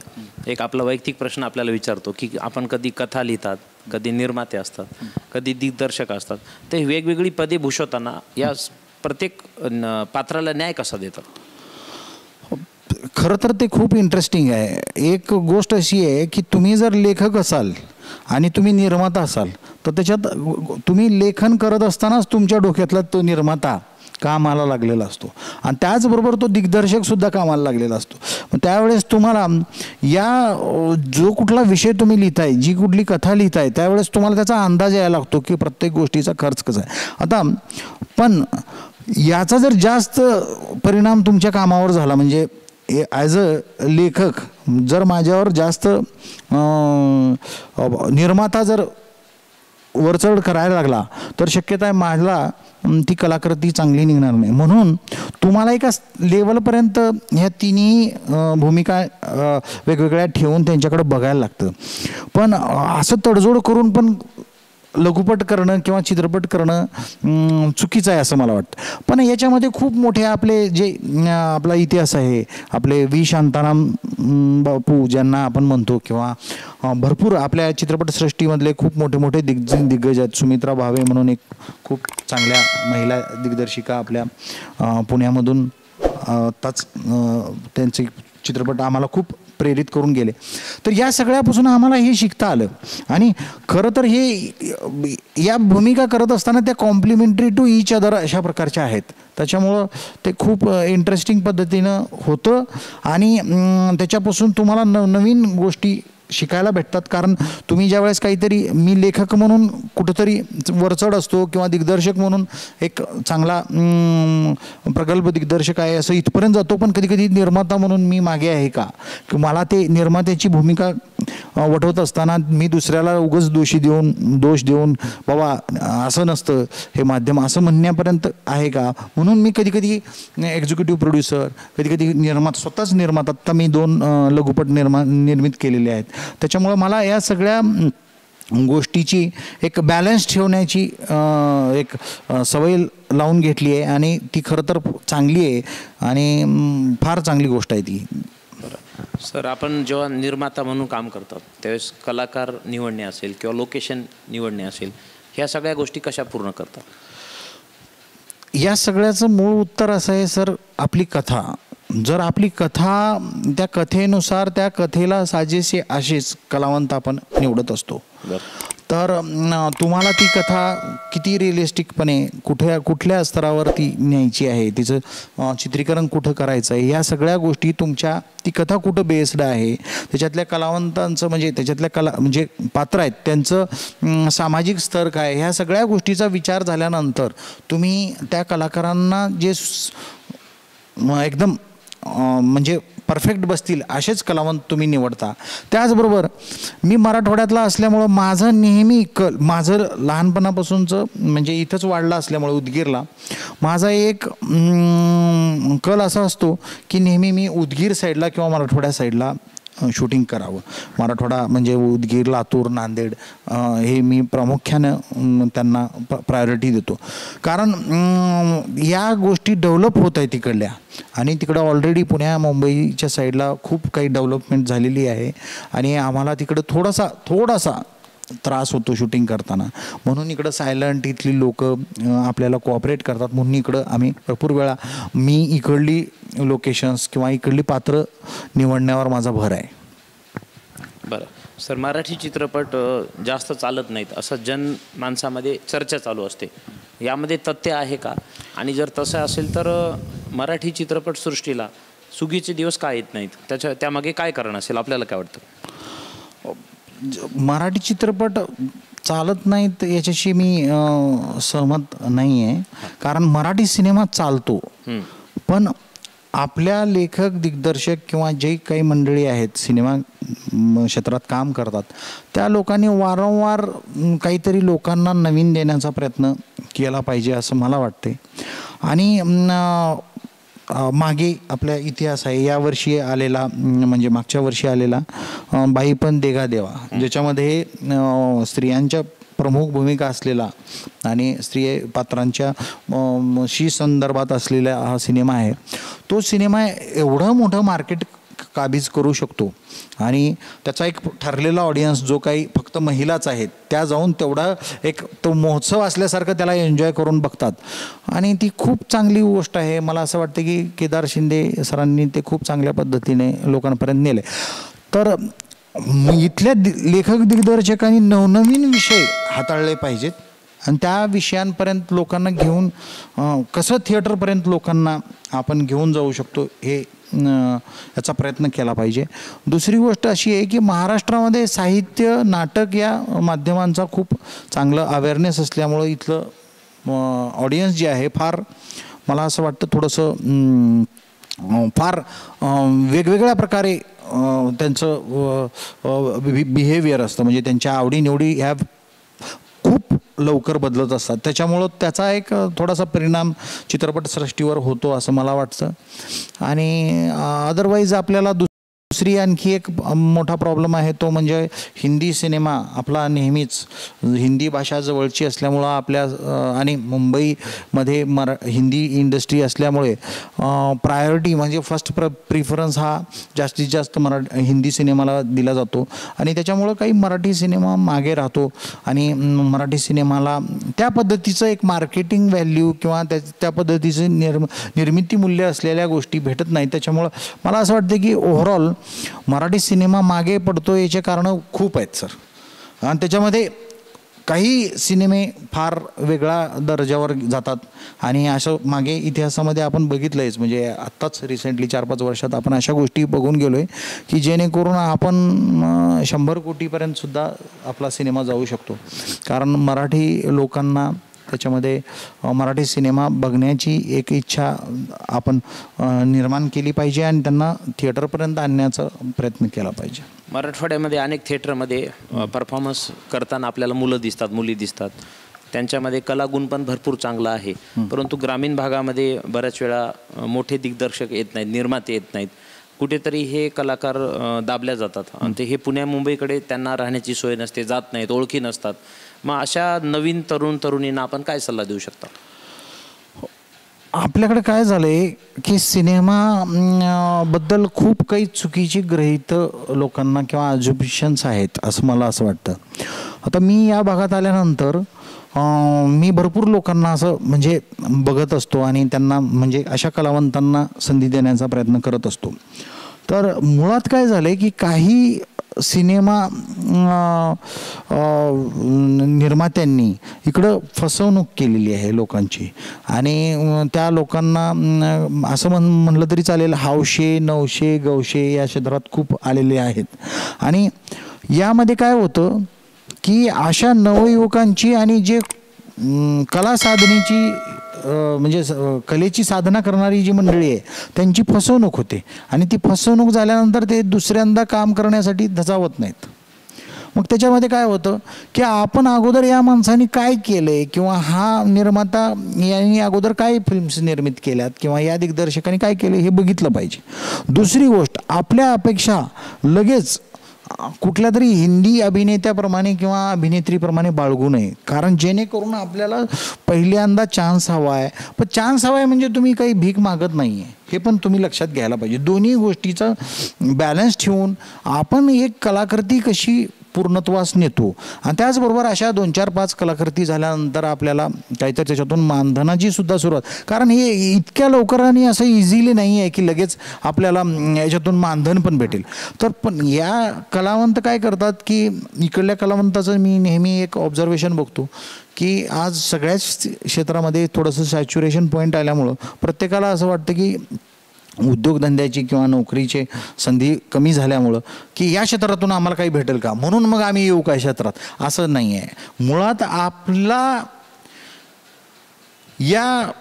एक आपला वैयक्तिक प्रश्न आपल्याला विचारतो की आपण कधी कथा लिहितात, कधी निर्माते असतात, कधी दिग्दर्शक असतात, ते वेगवेगळी पदे भूषवताना या प्रत्येक पात्राला न्याय कसा देतात? खरं तर ते खूप इंटरेस्टिंग आहे. एक गोष्ट अशी आहे की तुम्ही जर लेखक असाल आणि तुम्ही निर्माता असाल तर त्याच्यात तुम्ही लेखन करत असतानाच तुमच्या डोक्यातला तो निर्माता कामाला लागलेला असतो आणि त्याचबरोबर तो दिग्दर्शकसुद्धा कामाला लागलेला असतो. मग त्यावेळेस तुम्हाला या जो कुठला विषय तुम्ही लिहिताय, जी कुठली कथा लिहिताय त्यावेळेस तुम्हाला त्याचा अंदाज यायला लागतो की प्रत्येक गोष्टीचा खर्च कसा आहे. आता पण याचा जर जास्त परिणाम तुमच्या कामावर झाला म्हणजे ॲज अ लेखक जर माझ्यावर जास्त निर्माता जर वरचढ करायला लागला तर शक्यता आहे मला ती कलाकृती चांगली निघणार नाही. म्हणून तुम्हाला एका लेवलपर्यंत ह्या तिन्ही भूमिका वेगवेगळ्या ठेवून त्यांच्याकडे बघायला लागतं. पण असं तडजोड करून पण लघुपट करणं किंवा चित्रपट करणं चुकीचं आहे असं मला वाटतं. पण याच्यामध्ये खूप मोठे आपले जे आपला इतिहास आहे, आपले व्ही शांताराम बापू ज्यांना आपण म्हणतो किंवा भरपूर आपल्या चित्रपटसृष्टीमधले खूप मोठे मोठे दिग्गज आहेत. सुमित्रा भावे म्हणून एक खूप चांगल्या महिला दिग्दर्शिका आपल्या पुण्यामधून आताच त्यांचे चित्रपट आम्हाला खूप प्रेरित करून गेले. तर या सगळ्यापासून आम्हाला हे शिकता आलं आणि खरं तर हे या भूमिका करत असताना त्या कॉम्प्लिमेंटरी टू ईच अदर अशा प्रकारच्या आहेत. त्याच्यामुळं ते खूप इंटरेस्टिंग पद्धतीनं होतं आणि त्याच्यापासून तुम्हाला नवीन गोष्टी शिकायला भेटतात. कारण तुम्ही ज्यावेळेस काहीतरी मी लेखक म्हणून कुठंतरी वरचढ असतो किंवा दिग्दर्शक म्हणून एक चांगला प्रगल्भ दिग्दर्शक आहे असं इथपर्यंत जातो, पण कधी कधी निर्माता म्हणून मी मागे आहे का, की मला ते निर्मात्याची भूमिका वठवत असताना मी दुसऱ्याला उगाच दोष देऊन बाबा असं नसतं हे माध्यम असं म्हणण्यापर्यंत आहे का. म्हणून मी कधी कधी एक्झिक्युटिव्ह प्रोड्युसर, कधी कधी स्वतःच निर्माता. आता मी 2 लघुपट निर्मित केलेले आहेत. त्याच्यामुळं मला या सगळ्या गोष्टीची एक बॅलन्स ठेवण्याची एक सवय लावून घेतली आहे आणि ती खरं तर चांगली आहे आणि फार चांगली गोष्ट आहे ती. सर, आपण जेव्हा निर्माता म्हणून काम करतात त्यावेळेस कलाकार निवडणे असेल किंवा लोकेशन निवडणे असेल, ह्या सगळ्या गोष्टी कशा पूर्ण करतात? या सगळ्याचं मूळ उत्तर असं आहे सर, आपली कथा. जर आपली कथा, त्या कथेनुसार त्या कथेला साजेसे असेच कलावंत आपण निवडत असतो. तर तुम्हाला ती कथा किती रिअलिस्टिकपणे कुठल्या स्तरावर ती न्यायची आहे, तिचं चित्रीकरण कुठं करायचं आहे, या सगळ्या गोष्टी तुमच्या, ती कथा कुठं बेस्ड आहे, त्याच्यातल्या कलावंतांचं म्हणजे त्याच्यातल्या म्हणजे पात्र आहेत त्यांचं सामाजिक स्तर काय, ह्या सगळ्या गोष्टीचा विचार झाल्यानंतर तुम्ही त्या कलाकारांना जे एकदम म्हणजे परफेक्ट बसतील असेच कलावंत तुम्ही निवडता. त्याचबरोबर मी मराठवाड्यातला असल्यामुळं माझं नेहमी माझं लहानपणापासूनचं म्हणजे इथंच वाढलं असल्यामुळे उदगीरला माझा एक कल असा असतो की नेहमी मी उदगीर साईडला किंवा मराठवाड्या साईडला शूटिंग करावं. मराठवाडा म्हणजे उदगीर, लातूर, नांदेड हे मी प्रामुख्यानं त्यांना प्रायोरिटी देतो. कारण या गोष्टी डेव्हलप होत आहे तिकडल्या, आणि तिकडं ऑलरेडी पुण्या मुंबईच्या साईडला खूप काही डेव्हलपमेंट झालेली आहे आणि आम्हाला तिकडं थोडासा त्रास होतो शूटिंग करताना. म्हणून इकडं सायलंट, इथली लोक आपल्याला कोऑपरेट करतात, म्हणून इकडं आम्ही भरपूर वेळा मी इकडली लोकेशन्स किंवा इकडली पात्र निवडण्यावर माझा भर आहे. बरं सर, मराठी चित्रपट जास्त चालत नाहीत असं जनमानसामध्ये चर्चा चालू असते, यामध्ये तथ्य आहे का? आणि जर तसं असेल तर मराठी चित्रपटसृष्टीला सुगीचे दिवस का येत नाहीत, त्यामागे काय कारण असेल, आपल्याला काय वाटतं? मराठी चित्रपट चालत नाहीत याच्याशी मी सहमत नाही आहे. कारण मराठी सिनेमा चालतो, पण आपल्या लेखक, दिग्दर्शक किंवा जे काही मंडळी आहेत सिनेमा क्षेत्रात काम करतात त्या लोकांनी वारंवार काहीतरी लोकांना नवीन देण्याचा प्रयत्न केला पाहिजे असं मला वाटते. आणि मागे आपल्या इतिहास आहे, यावर्षी आलेला म्हणजे मागच्या वर्षी आलेला बाई पण देगा देवा, ज्याच्यामध्ये स्त्रियांच्या प्रमुख भूमिका असलेला आणि स्त्री पात्रांच्या शी संदर्भात असलेला हा सिनेमा आहे. तो सिनेमा एवढं मोठं मार्केट काबीज करू शकतो आणि त्याचा एक ठरलेला ऑडियन्स जो काही फक्त महिलाच आहेत त्या जाऊन तेवढा एक तो महोत्सव असल्यासारखं त्याला एन्जॉय करून बघतात आणि ती खूप चांगली गोष्ट आहे. मला असं वाटतं की केदार शिंदे सरांनी ते खूप चांगल्या पद्धतीने लोकांपर्यंत नेले. तर इथल्या लेखक दिग्दर्शकांनी नवनवीन विषय हाताळले पाहिजेत आणि त्या विषयांपर्यंत लोकांना घेऊन कसं थिएटरपर्यंत लोकांना आपण घेऊन जाऊ शकतो हे याचा प्रयत्न केला पाहिजे. दुसरी गोष्ट अशी आहे की महाराष्ट्रामध्ये साहित्य, नाटक या माध्यमांचा खूप चांगलं अवेअरनेस असल्यामुळं इथलं ऑडियन्स जे आहे फार, मला असं वाटतं थोडंसं फार वेगवेगळ्या प्रकारे त्यांचं बिहेवियर असतं, म्हणजे त्यांच्या आवडीनिवडी ह्या खूप लवकर बदलत असतात. त्याच्यामुळं त्याचा एक थोडासा परिणाम चित्रपटसृष्टीवर होतो असं मला वाटतं. आणि अदरवाईज आपल्याला दुसरी आणखी एक मोठा प्रॉब्लेम आहे तो म्हणजे हिंदी सिनेमा आपला नेहमीच हिंदी भाषा जवळची असल्यामुळं आपल्या आणि मुंबईमध्ये हिंदी इंडस्ट्री असल्यामुळे प्रायोरिटी म्हणजे फर्स्ट प्रिफरन्स हा जास्तीत जास्त हिंदी सिनेमाला दिला जातो आणि त्याच्यामुळं काही मराठी सिनेमा मागे राहतो आणि मराठी सिनेमाला त्या पद्धतीचं एक मार्केटिंग व्हॅल्यू किंवा त्या पद्धतीचं निर्मिती मूल्य असलेल्या गोष्टी भेटत नाहीत. त्याच्यामुळं मला असं वाटतं की ओव्हरऑल मराठी सिनेमा मागे पडतो याचे कारणं खूप आहेत सर. आणि त्याच्यामध्ये काही सिनेमे फार वेगळ्या दर्जावर जातात आणि असं मागे इतिहासामध्ये आपण बघितलंयच, म्हणजे आत्ताच रिसेंटली 4-5 वर्षात आपण अशा गोष्टी बघून गेलो आहे की जेणेकरून आपण 100 कोटीपर्यंतसुद्धा आपला सिनेमा जाऊ शकतो. कारण मराठी लोकांना त्याच्यामध्ये मराठी सिनेमा बघण्याची एक इच्छा आपण निर्माण केली पाहिजे आणि त्यांना थिएटरपर्यंत आणण्याचा प्रयत्न केला पाहिजे. मराठवाड्यामध्ये अनेक थिएटरमध्ये परफॉर्मन्स करताना आपल्याला मुलं दिसतात, मुली दिसतात, त्यांच्यामध्ये कलागुण पण भरपूर चांगला आहे. परंतु ग्रामीण भागामध्ये बऱ्याच वेळा मोठे दिग्दर्शक येत नाहीत, निर्माते येत नाहीत, कुठेतरी हे कलाकार दाबल्या जातात आणि ते हे पुण्या मुंबईकडे त्यांना राहण्याची सोय नसते, जात नाहीत, ओळखी नसतात. मग अशा नवीन तरुण तरुणींना आपण काय सल्ला देऊ शकता? आपल्याकडे काय झालंय की सिनेमा बद्दल खूप काही चुकीची गृहीत लोकांना किंवा अज्युपिशन्स आहेत असं मला असं वाटतं. आता मी या भागात आल्यानंतर मी भरपूर लोकांना असं म्हणजे बघत असतो आणि त्यांना म्हणजे अशा कलावंतांना संधी देण्याचा प्रयत्न करत असतो. तर मुळात काय झालं आहे की काही सिनेमा निर्मात्यांनी इकडं फसवणूक केलेली आहे लोकांची आणि त्या लोकांना असं म्हणलं तरी चालेल हौशे नवशे गवशे या क्षेत्रात खूप आलेले आहेत. आणि यामध्ये काय होतं की अशा नवयुवकांची आणि जे कला साधनेची म्हणजे कलेची साधना करणारी जी मंडळी आहे त्यांची फसवणूक होते आणि ती फसवणूक झाल्यानंतर ते दुसऱ्यांदा काम करण्यासाठी धजावत नाहीत. मग त्याच्यामध्ये काय होतं की आपण अगोदर या माणसाने काय केलं आहे किंवा हा निर्माता यांनी अगोदर काय फिल्म्स निर्मित केल्यात किंवा या दिग्दर्शकांनी काय केलं हे बघितलं पाहिजे. दुसरी गोष्ट आपल्या अपेक्षा लगेच कुठल्या तरी हिंदी अभिनेत्याप्रमाणे किंवा अभिनेत्रीप्रमाणे बाळगू नये. कारण जेणेकरून आपल्याला पहिल्यांदा चान्स हवा आहे. पण चान्स हवा आहे म्हणजे तुम्ही काही भीक मागत नाही आहे हे पण तुम्ही लक्षात घ्यायला पाहिजे. दोन्ही गोष्टीचा बॅलन्स ठेवून आपण एक कलाकृती कशी पूर्णत्वास नेतो आणि त्याचबरोबर अशा 2-4-5 कलाकृती झाल्यानंतर आपल्याला काहीतरी त्याच्यातून मानधनाची सुद्धा सुरुवात. कारण हे इतक्या लवकर आणि असं इझिली नाही आहे की लगेच आपल्याला याच्यातून मानधन पण भेटेल. तर पण या कलावंत काय करतात की इकडल्या कलावंताचं मी नेहमी एक ऑब्झर्वेशन बघतो की आज सगळ्याच क्षेत्रामध्ये थोडंसं सॅच्युरेशन पॉईंट आल्यामुळं प्रत्येकाला असं वाटतं की उद्योगधंद्याची किंवा नोकरीचे संधी कमी झाल्यामुळं की या क्षेत्रातून आम्हाला काही भेटेल का म्हणून मग आम्ही येऊ का क्षेत्रात, असं नाही आहे. मुळात आपला या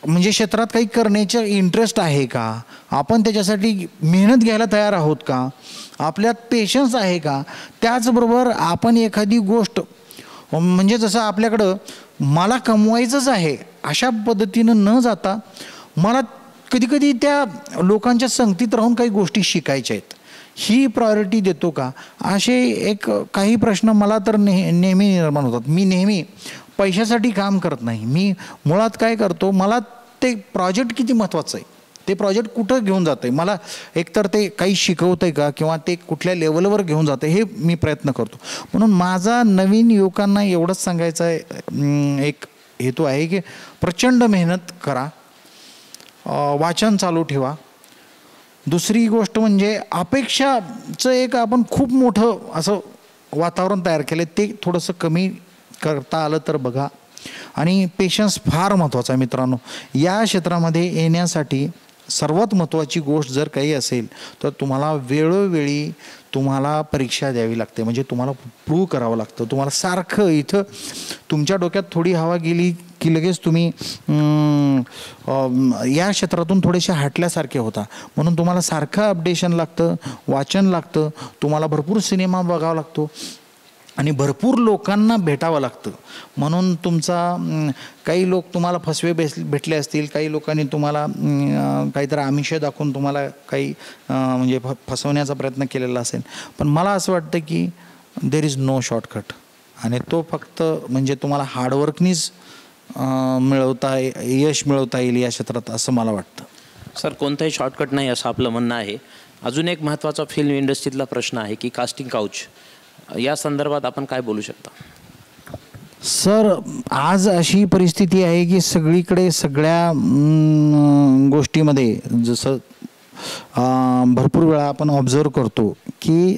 म्हणजे क्षेत्रात काही करण्याचं इंटरेस्ट आहे का, आपण त्याच्यासाठी मेहनत घ्यायला तयार आहोत का, आपल्यात पेशन्स आहे का. त्याचबरोबर आपण एखादी गोष्ट म्हणजे जसं आपल्याकडं मला कमवायचंच आहे अशा पद्धतीनं न जाता मला कधीकधी त्या लोकांच्या संगतीत राहून काही गोष्टी शिकायच्या आहेत ही प्रायोरिटी देतो का, असे एक काही प्रश्न मला तर नेहमी निर्माण होतात. मी नेहमी पैशासाठी काम करत नाही. मी मुळात काय करतो, मला ते प्रोजेक्ट किती महत्त्वाचं आहे, ते प्रोजेक्ट कुठं घेऊन जातं आहे, मला एकतर ते काही शिकवतं आहे का किंवा ते कुठल्या लेवलवर घेऊन जातं हे मी प्रयत्न करतो. म्हणून माझा नवीन युवकांना एवढंच सांगायचं आहे, एक हेतू आहे की प्रचंड मेहनत करा, वाचन चालू ठेवा. दुसरी गोष्ट म्हणजे अपेक्षाचं एक आपण खूप मोठं असं वातावरण तयार केलं आहे, ते थोडंसं कमी करता आलं तर बघा. आणि पेशन्स फार महत्त्वाचा आहे मित्रांनो. या क्षेत्रामध्ये येण्यासाठी सर्वात महत्त्वाची गोष्ट जर काही असेल तर तुम्हाला वेळोवेळी तुम्हाला परीक्षा द्यावी लागते. म्हणजे तुम्हाला प्रूव्ह करावं लागतं. तुम्हाला सारखं इथं तुमच्या डोक्यात थोडी हवा गेली की लगेच तुम्ही या क्षेत्रातून थोडेसे हटल्यासारखे होता. म्हणून तुम्हाला सारखं अपडेशन लागतं, वाचन लागतं, तुम्हाला भरपूर सिनेमा बघावा लागतो आणि भरपूर लोकांना भेटावं लागतं. म्हणून तुमचा काही लोक तुम्हाला फसवे भेटले असतील, काही लोकांनी तुम्हाला काहीतरी आमिष दाखवून तुम्हाला काही म्हणजे फसवण्याचा प्रयत्न केलेला असेल. पण मला असं वाटतं की देर इज नो शॉर्टकट आणि तो फक्त म्हणजे तुम्हाला हार्डवर्कनीच यश मिळवता येईल या क्षेत्रात असं मला वाटतं. सर, कोणताही शॉर्टकट नाही असं आपलं म्हणणं आहे. अजून एक महत्त्वाचा फिल्म इंडस्ट्रीतला प्रश्न आहे की कास्टिंग काउच, या संदर्भात आपण काय बोलू शकता? सर, आज अशी परिस्थिती आहे की सगळीकडे सगळ्या गोष्टीमध्ये जसं भरपूर वेळा आपण ऑब्झर्व करतो की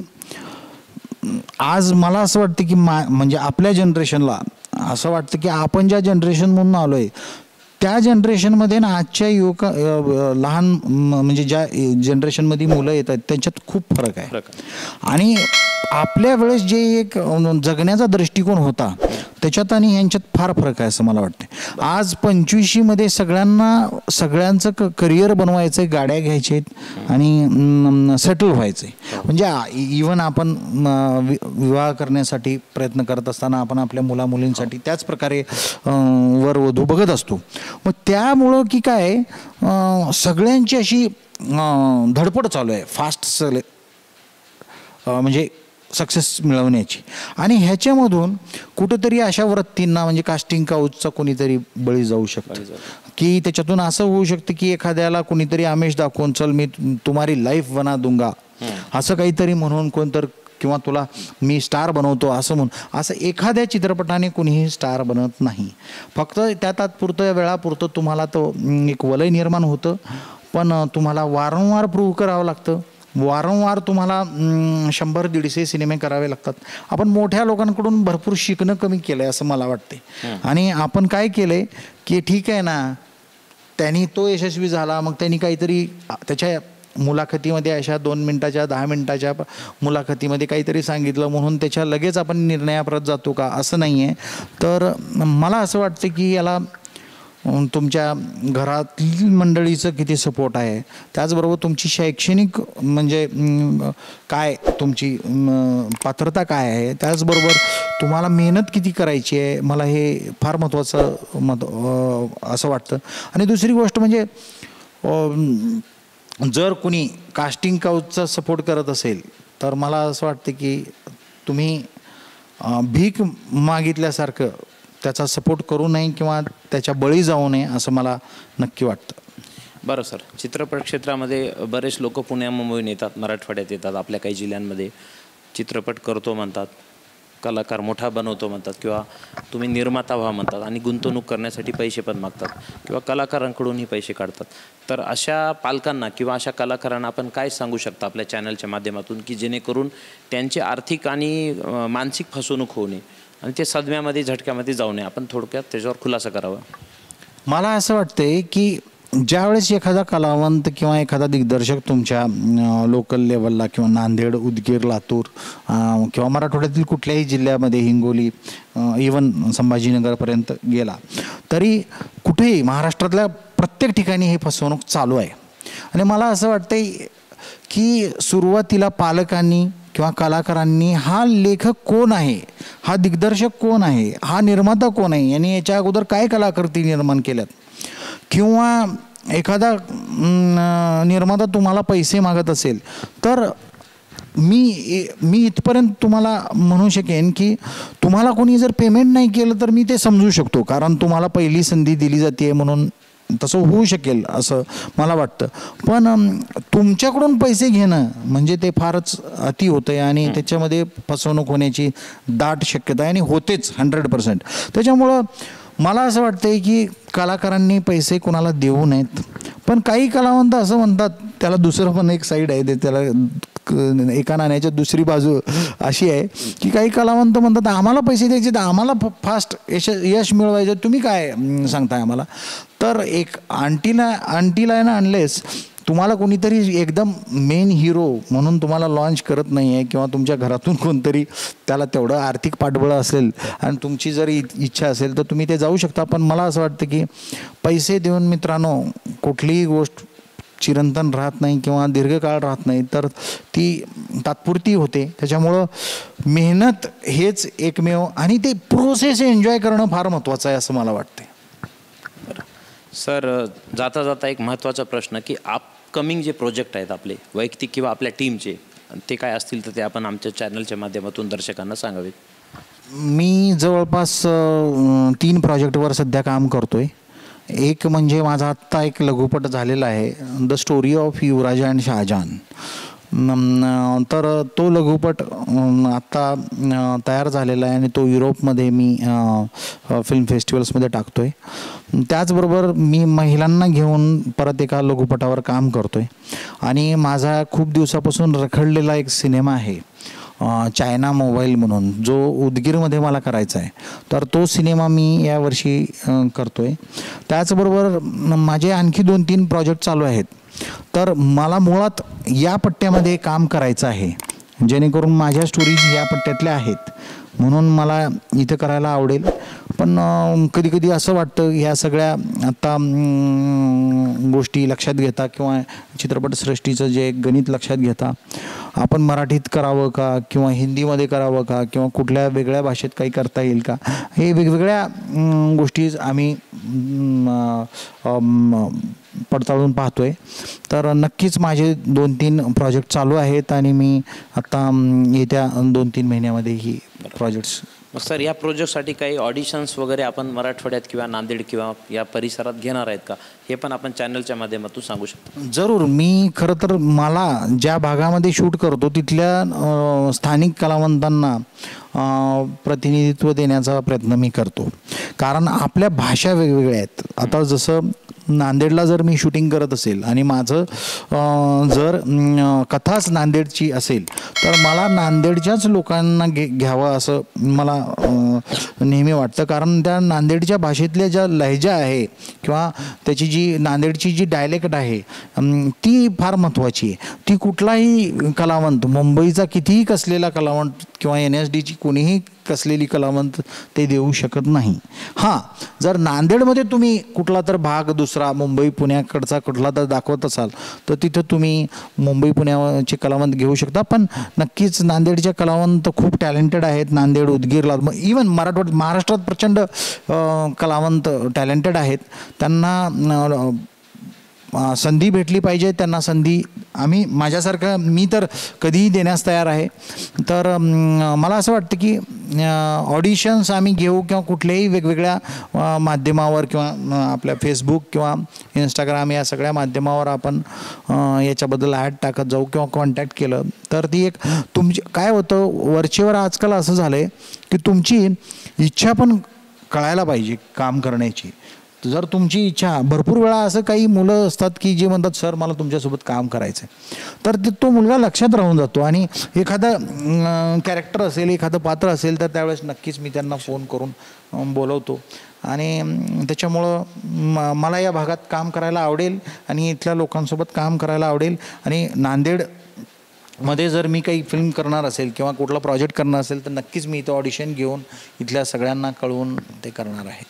आज मला असं वाटतं की म्हणजे आपल्या जनरेशनला असं वाटतं की आपण ज्या जनरेशनमधून आलो आहे त्या जनरेशनमध्ये ना आजच्या लहान म्हणजे ज्या जनरेशनमध्ये मुलं येत आहेत त्यांच्यात खूप फरक आहे. आणि आपल्या वेळेस जे एक जगण्याचा दृष्टिकोन होता त्याच्यात आणि यांच्यात फार फरक आहे असं मला वाटतं. आज 25मध्ये सगळ्यांचं करिअर बनवायचं आहे, गाड्या घ्यायच्या आहेत आणि सेटल व्हायचं आहे. म्हणजे इवन आपण विवाह करण्यासाठी प्रयत्न करत असताना आपण आपल्या मुलामुलींसाठी त्याच प्रकारे वर वधू बघत असतो. मग त्यामुळं की काय सगळ्यांची अशी धडपड चालू आहे, फास्ट म्हणजे सक्सेस मिळवण्याची. आणि ह्याच्यामधून कुठंतरी अशा वृत्तींना म्हणजे कास्टिंग काऊचचा कोणीतरी बळी जाऊ शकतं की त्याच्यातून असं होऊ शकतं की एखाद्याला कोणीतरी आमिष दाखवून चल मी तुम्हारी लाईफ बना दूंगा असं काहीतरी म्हणून कोणतर, किंवा तुला मी स्टार बनवतो असं म्हणून, असं एखाद्या चित्रपटाने कुणीही स्टार बनत नाही. फक्त त्या तात्पुरत्या वेळापुरतं तुम्हाला तो एक वलय निर्माण होतं, पण तुम्हाला वारंवार प्रूव्ह करावं लागतं. वारंवार तुम्हाला 100-150 सिनेमे करावे लागतात. आपण मोठ्या लोकांकडून भरपूर शिकणं कमी केलं आहे असं मला वाटते. आणि आपण काय केलं आहे की ठीक आहे ना, त्यांनी तो यशस्वी झाला, मग त्यांनी काहीतरी त्याच्या मुलाखतीमध्ये अशा 2 मिनिटाच्या 10 मिनिटाच्या मुलाखतीमध्ये काहीतरी सांगितलं म्हणून त्याच्या लगेच आपण निर्णयाप्रत जातो का, असं नाही आहे. तर मला असं वाटतं की याला तुमच्या घरातील मंडळीचं किती सपोर्ट आहे, त्याचबरोबर तुमची शैक्षणिक म्हणजे काय तुमची पात्रता काय आहे, त्याचबरोबर तुम्हाला मेहनत किती करायची आहे, मला हे फार महत्त्वाचं असं वाटतं. आणि दुसरी गोष्ट म्हणजे जर कुणी कास्टिंग काऊचचा सपोर्ट करत असेल तर मला असं वाटतं की तुम्ही भीक मागितल्यासारखं त्याचा सपोर्ट करू नये किंवा त्याच्या बळी जाऊ नये असं मला नक्की वाटतं. बरं सर, चित्रपट क्षेत्रामध्ये बरेच लोक पुण्या मुंबईहून येतात, मराठवाड्यात येतात, आपल्या काही जिल्ह्यांमध्ये चित्रपट करतो म्हणतात, कलाकार मोठा बनवतो म्हणतात, किंवा तुम्ही निर्माता व्हा म्हणतात आणि गुंतवणूक करण्यासाठी पैसे पण मागतात किंवा कलाकारांकडूनही पैसे काढतात. तर अशा पालकांना किंवा अशा कलाकारांना आपण काय सांगू शकता आपल्या चॅनलच्या माध्यमातून की जेणेकरून त्यांची आर्थिक आणि मानसिक फसवणूक होऊ नये आणि ते सदम्यामध्ये झटक्यामध्ये जाऊ नये, आपण थोडक्यात त्याच्यावर खुलासा करावा. मला असं वाटतंय की ज्यावेळेस एखादा कलावंत किंवा एखादा दिग्दर्शक तुमच्या लोकल लेवलला किंवा नांदेड, उदगीर, लातूर किंवा मराठवाड्यातील कुठल्याही जिल्ह्यामध्ये, हिंगोली, इवन संभाजीनगरपर्यंत गेला तरी कुठेही महाराष्ट्रातल्या प्रत्येक ठिकाणी ही फसवणूक चालू आहे. आणि मला असं वाटतंय की सुरुवातीला पालकांनी किंवा कलाकारांनी हा लेखक कोण आहे, हा दिग्दर्शक कोण आहे, हा निर्माता कोण आहे, यांनी याच्या अगोदर काय कलाकृती निर्माण केल्यात, किंवा एखादा निर्माता तुम्हाला पैसे मागत असेल तर मी इथपर्यंत तुम्हाला म्हणू शकेन की तुम्हाला कोणी जर पेमेंट नाही केलं तर मी ते समजू शकतो, कारण तुम्हाला पहिली संधी दिली जाते म्हणून तसं होऊ शकेल असं मला वाटतं. पण तुमच्याकडून पैसे घेणं म्हणजे ते फारच अति होतं आहे आणि त्याच्यामध्ये फसवणूक होण्याची दाट शक्यता आहे आणि होतेच 100%. त्याच्यामुळं मला असं वाटतंय की कलाकारांनी पैसे कोणाला देऊ नयेत. पण काही कलावंत असं म्हणतात, त्याला दुसरं पण एक साईड आहे, ते त्याला एका नाण्याच्या दुसरी बाजू अशी आहे की काही कलावंत म्हणतात आम्हाला पैसे द्यायचे तर आम्हाला फास्ट यश मिळवायचं, तुम्ही काय सांगताय आम्हाला. तर एक अंटीला आहे ना, अनलेस तुम्हाला कोणीतरी एकदम मेन हिरो म्हणून तुम्हाला लॉन्च करत नाही आहे किंवा तुमच्या घरातून कोणतरी त्याला तेवढं आर्थिक पाठबळ असेल आणि तुमची जर इच्छा असेल तर तुम्ही ते जाऊ शकता. पण मला असं वाटतं की पैसे देऊन मित्रांनो कुठलीही गोष्ट चिरंतन राहत नाही किंवा दीर्घकाळ राहत नाही, तर ती तात्पुरती होते. त्याच्यामुळं मेहनत हेच एकमेव आणि ते प्रोसेस एन्जॉय करणं फार महत्त्वाचं आहे असं मला वाटतं. सर, जाता जाता एक महत्त्वाचा प्रश्न की अपकमिंग जे प्रोजेक्ट आहेत आपले वैयक्तिक किंवा आपल्या टीमचे, ते काय असतील तर ते आपण आमच्या चॅनलच्या माध्यमातून दर्शकांना सांगावेत. मी जवळपास 3 प्रोजेक्टवर सध्या काम करतोय. एक म्हणजे माझा आत्ता एक लघुपट झालेला आहे, the story of Yuvraj and Shahjahan. तर तो लघुपट आत्ता तयार झालेला आहे आणि तो युरोपमध्ये मी फिल्म फेस्टिवल्समध्ये टाकतो आहे. त्याचबरोबर मी महिलांना घेऊन परत एका लघुपटावर काम करतो आहे. आणि माझा खूप दिवसापासून रखडलेला एक सिनेमा आहे चायना मोबाईल म्हणून, जो उदगीरमध्ये मला करायचा आहे. तर तो सिनेमा मी यावर्षी करतो आहे. त्याचबरोबर माझे आणखी 2-3 प्रोजेक्ट चालू आहेत. तर मला मुळात या पट्ट्यामध्ये काम करायचं आहे, जेणेकरून माझ्या स्टोरीज या पट्ट्यातल्या आहेत म्हणून मला इथं करायला आवडेल. पण कधी कधी असं वाटतं ह्या सगळ्या आत्ता गोष्टी लक्षात घेता किंवा चित्रपटसृष्टीचं जे गणित लक्षात घेता आपण मराठीत करावं का किंवा हिंदीमध्ये करावं का किंवा कुठल्या वेगळ्या भाषेत काही करता येईल का, हे वेगवेगळ्या गोष्टी आम्ही पडताळून पाहतोय. तर नक्कीच माझे 2-3 प्रोजेक्ट चालू आहेत आणि मी आता येत्या 2-3 महिन्यामध्ये ही प्रोजेक्ट्स. मग सर या प्रोजेक्टसाठी काही ऑडिशन्स वगैरे आपण मराठवाड्यात किंवा नांदेड किंवा या परिसरात घेणार आहेत का, हे पण आपण चॅनलच्या माध्यमातून सांगू शकतो? जरूर. मी खरं तर मला ज्या भागामध्ये शूट करतो तिथल्या स्थानिक कलावंतांना प्रतिनिधित्व देण्याचा प्रयत्न मी करतो, कारण आपल्या भाषा वेगवेगळ्या आहेत. आता जसं नांदेडला जर मी शूटिंग करत असेल आणि माझं जर कथाच नांदेडची असेल तर मला नांदेडच्याच लोकांना घ्यावं असं मला नेहमी वाटतं, कारण त्या नांदेडच्या भाषेतल्या ज्या लहजा आहे किंवा त्याची जी नांदेडची जी डायलेक्ट आहे ती फार महत्त्वाची आहे. ती कुठलाही कलावंत, मुंबईचा कितीही कसलेला कलावंत किंवा NSDची कोणीही कसलेली कलावंत ते देऊ शकत नाही. हां, जर नांदेडमध्ये तुम्ही कुठला तर भाग दुसरा मुंबई पुण्याकडचा कुठला तर दाखवत असाल तर तिथं तुम्ही मुंबई पुण्याचे कलावंत घेऊ शकता. पण नक्कीच नांदेडचे कलावंत खूप टॅलेंटेड आहेत. नांदेड, उदगीरला, इवन महाराष्ट्रात प्रचंड कलावंत टॅलेंटेड आहेत. त्यांना संधी भेटली पाहिजे. त्यांना संधी आम्ही, माझ्यासारखं मी तर कधीही देण्यास तयार आहे. तर मला असं वाटतं की ऑडिशन्स आम्ही घेऊ किंवा कुठल्याही वेगवेगळ्या माध्यमावर किंवा आपल्या फेसबुक किंवा इंस्टाग्राम या सगळ्या माध्यमावर आपण याच्याबद्दल ॲड टाकत जाऊ किंवा कॉन्टॅक्ट केलं तर ती एक तुमची काय होतं, वरचेवर आजकाल असं झालं आहे की तुमची इच्छा पण कळायला पाहिजे काम करण्याची. जर तुमची इच्छा, भरपूर वेळा असं काही मुलं असतात की जे म्हणतात सर मला तुमच्यासोबत काम करायचं आहे, तर तो मुलगा लक्षात राहून जातो आणि एखादं कॅरेक्टर असेल, एखादं पात्र असेल तर त्यावेळेस नक्कीच मी त्यांना फोन करून बोलवतो. आणि त्याच्यामुळं मला या भागात काम करायला आवडेल आणि इथल्या लोकांसोबत काम करायला आवडेल. आणि नांदेडमध्ये जर मी काही फिल्म करणार असेल किंवा कुठला प्रोजेक्ट करणार असेल तर नक्कीच मी इथं ऑडिशन घेऊन इथल्या सगळ्यांना कळवून ते करणार आहे.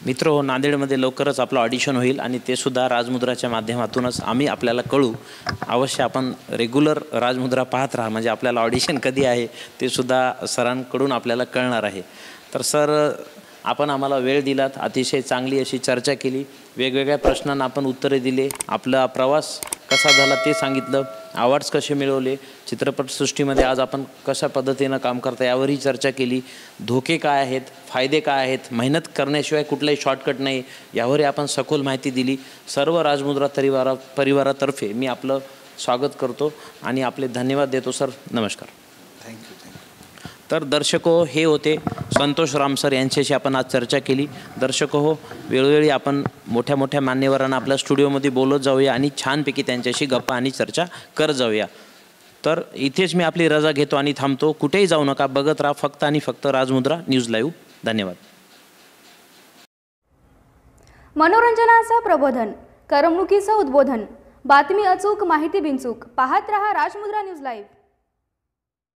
मित्र, नांदेडमध्ये लवकरच आपलं ऑडिशन होईल आणि ते सुद्धा राजमुद्राच्या माध्यमातूनच आम्ही आपल्याला कळू. अवश्य आपण रेग्युलर राजमुद्रा पाहत राहा, म्हणजे आपल्याला ऑडिशन कधी आहे ते सुद्धा सरांकडून आपल्याला कळणार आहे. तर सर, आपण आम्हाला वेळ दिलात, अतिशय चांगली अशी चर्चा केली, वेगवेगळ्या प्रश्नांना आपण उत्तरे दिले, आपला प्रवास कसा झाला ते सांगितलं, अवॉर्ड्स कसे मिळवले, चित्रपटसृष्टीमध्ये आज आपण कशा पद्धतीनं काम करता यावरही चर्चा केली, धोके काय आहेत, फायदे काय आहेत, मेहनत करण्याशिवाय कुठलाही शॉर्टकट नाही यावरही आपण सखोल माहिती दिली. सर्व राजमुद्रा परिवारातर्फे मी आपलं स्वागत करतो आणि आपले धन्यवाद देतो. सर, नमस्कार. थँक्यू. तर दर्शको, हे होते संतोष राम सर, यांच्याशी आपण आज चर्चा केली. दर्शको हो, वेळोवेळी आपण मोठ्या मोठ्या मान्यवरांना आपल्या स्टुडिओमध्ये बोलत जाऊया आणि छानपैकी त्यांच्याशी गप्पा आणि चर्चा करत जाऊया. तर इथेच मी आपली रजा घेतो आणि थांबतो. कुठेही जाऊ नका, बघत राहा फक्त आणि फक्त राजमुद्रा न्यूज लाईव्ह. धन्यवाद. मनोरंजनाचं प्रबोधन, करमणुकीचं उद्बोधन, बातमी अचूक, माहिती बिनचूक, पाहत रहा राजमुद्रा न्यूज लाईव्ह.